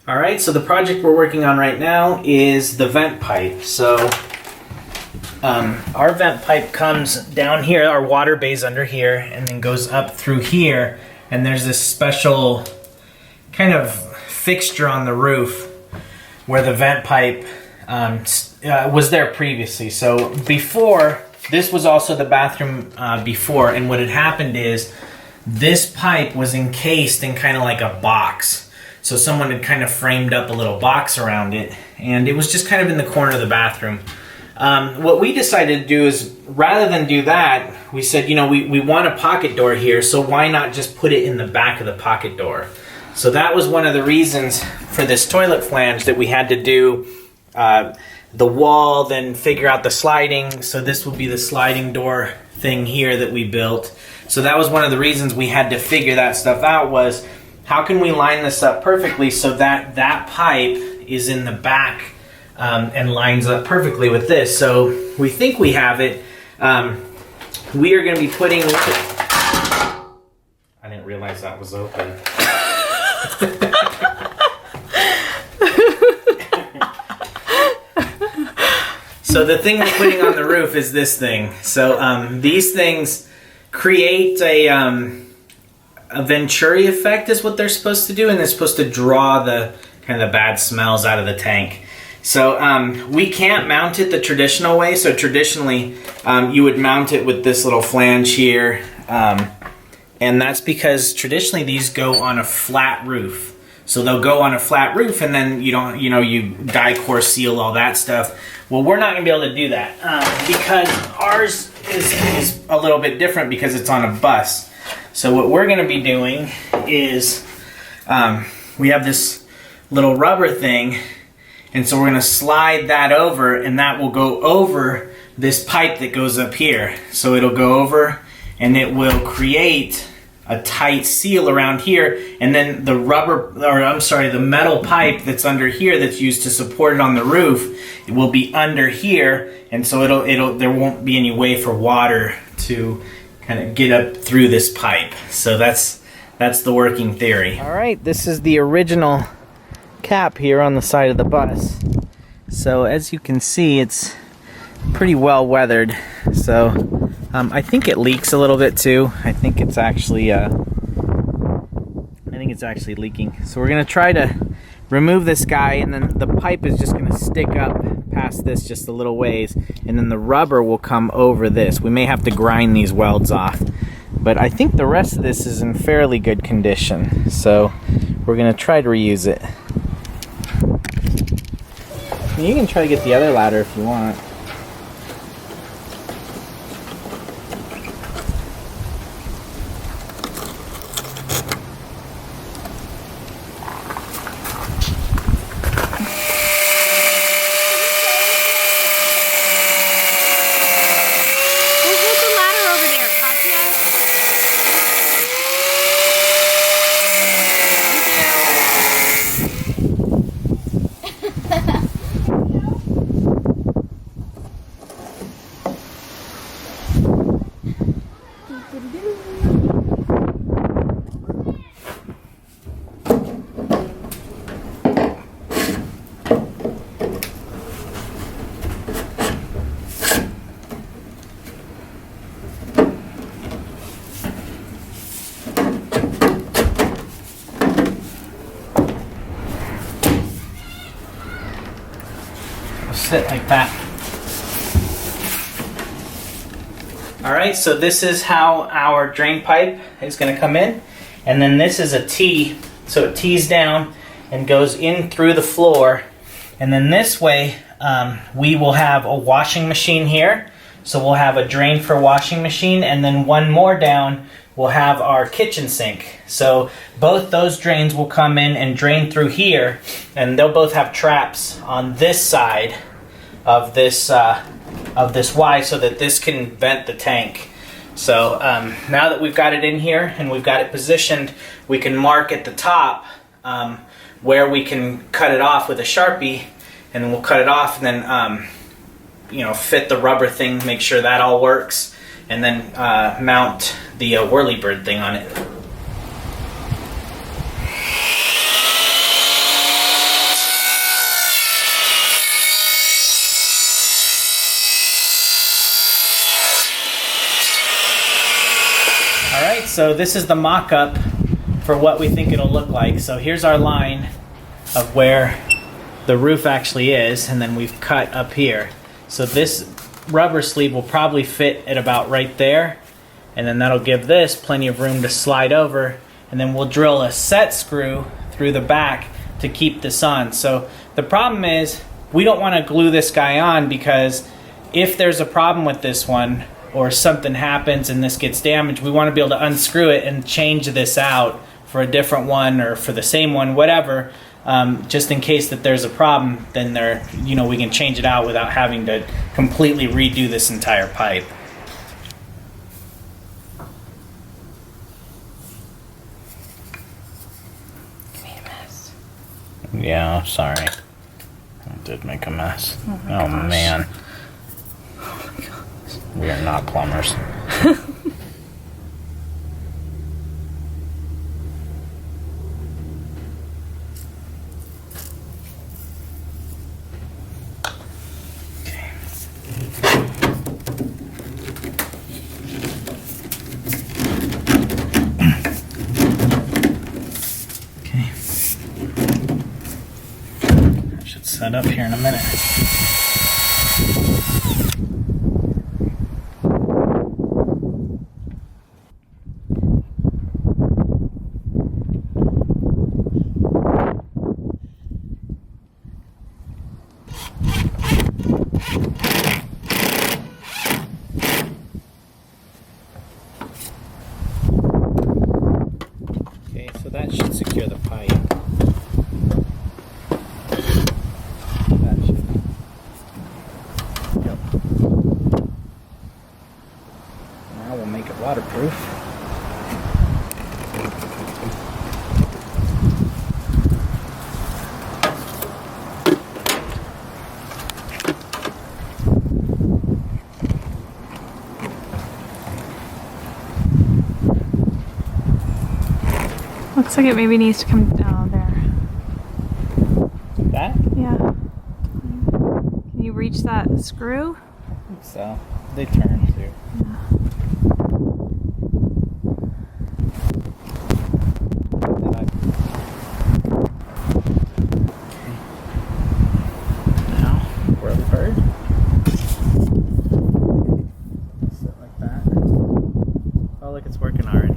All right, so the project we're working on right now is the vent pipe. So our vent pipe comes down here, our water bay's under here, and then goes up through here, and there's this special kind of fixture on the roof where the vent pipe was there previously. So before, this was also the bathroom before, and what had happened is this pipe was encased in kind of like a box. So someone had kind of framed up a little box around it, and it was just kind of in the corner of the bathroom. What we decided to do is, rather than do that, we said, you know, we want a pocket door here, so why not just put it in the back of the pocket door? So that was one of the reasons for this toilet flange, that we had to do the wall, then figure out the sliding. So this would be the sliding door thing here that we built. So that was one of the reasons we had to figure that stuff out, was how can we line this up perfectly so that that pipe is in the back and lines up perfectly with this. So we think we have it. We are going to be putting... I didn't realize that was open. So the thing we're putting on the roof is this thing. So these things create a Venturi effect is what they're supposed to do, and they're supposed to draw the kind of the bad smells out of the tank. So we can't mount it the traditional way. So traditionally you would mount it with this little flange here, and that's because traditionally these go on a flat roof. So they'll go on a flat roof, and then you die-core seal all that stuff. Well, we're not gonna be able to do that because ours is a little bit different because it's on a bus. So what we're going to be doing is we have this little rubber thing, and so we're going to slide that over, and that will go over this pipe that goes up here. So it'll go over, and it will create a tight seal around here, and then the the metal pipe that's under here that's used to support it on the roof, it will be under here, and so there won't be any way for water to kind of get up through this pipe. So that's the working theory. All right, this is the original cap here on the side of the bus. So as you can see, it's pretty well weathered. So I think it leaks a little bit too. I think it's actually leaking. So we're gonna try to remove this guy, and then the pipe is just gonna stick up past this just a little ways, and then the rubber will come over this. We may have to grind these welds off, but I think the rest of this is in fairly good condition. So we're gonna try to reuse it. You can try to get the other ladder if you want. Sit like that. Alright, so this is how our drain pipe is going to come in, and then this is a T, so it tees down and goes in through the floor, and then this way we will have a washing machine here, so we'll have a drain for washing machine, and then one more down we'll have our kitchen sink. So both those drains will come in and drain through here, and they'll both have traps on this side of this Y, so that this can vent the tank. So now that we've got it in here and we've got it positioned, we can mark at the top where we can cut it off with a Sharpie, and we'll cut it off, and then fit the rubber thing, make sure that all works, and then mount the whirlybird thing on it. Alright, so this is the mock-up for what we think it'll look like. So here's our line of where the roof actually is, and then we've cut up here. So this rubber sleeve will probably fit at about right there, and then that'll give this plenty of room to slide over, and then we'll drill a set screw through the back to keep this on. So the problem is we don't want to glue this guy on, because if there's a problem with this one or something happens and this gets damaged, we want to be able to unscrew it and change this out for a different one or for the same one, whatever. Just in case that there's a problem, then we can change it out without having to completely redo this entire pipe. Made a mess. Yeah, sorry. I did make a mess. Oh man. Oh my gosh. We are not plumbers. Set up here in a minute. Okay, so that should secure the pipe. Waterproof. Looks like it maybe needs to come down there. That? Yeah. Can you reach that screw? I think so. They turn too. Yeah. It's working already.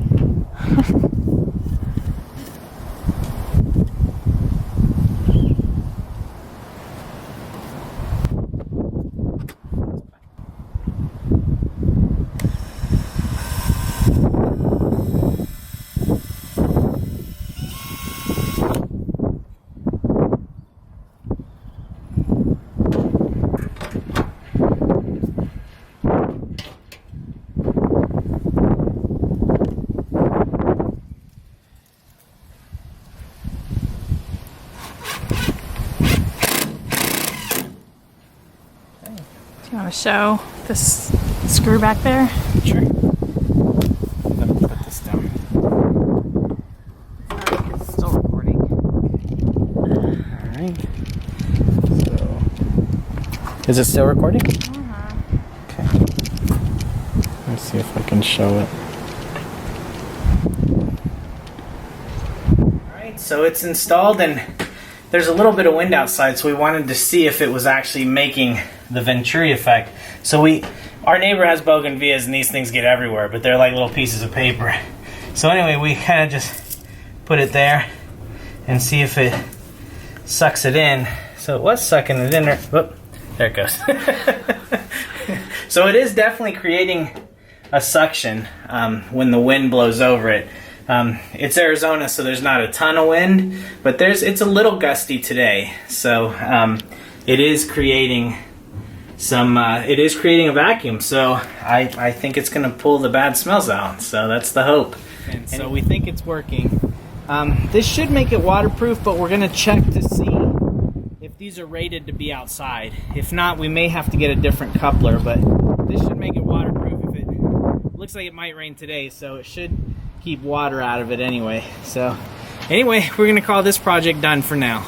Do you want to show this screw back there? Sure. Let me put this down. It's still recording. Alright. So, is it still recording? Okay. Let's see if I can show it. Alright, so it's installed, and there's a little bit of wind outside, so we wanted to see if it was actually making the Venturi effect. So our neighbor has bougainvilleas, and these things get everywhere, but they're like little pieces of paper. So anyway, we kind of just put it there and see if it sucks it in. So it was sucking it in there. Whoop, there it goes. So it is definitely creating a suction when the wind blows over it. It's Arizona, so there's not a ton of wind, but it's a little gusty today. So it is creating a vacuum. So I think it's going to pull the bad smells out. So that's the hope. And so we think it's working. This should make it waterproof, but we're going to check to see if these are rated to be outside. If not, we may have to get a different coupler, but this should make it waterproof. If it looks like it might rain today, so it should keep water out of it anyway. So anyway, we're going to call this project done for now.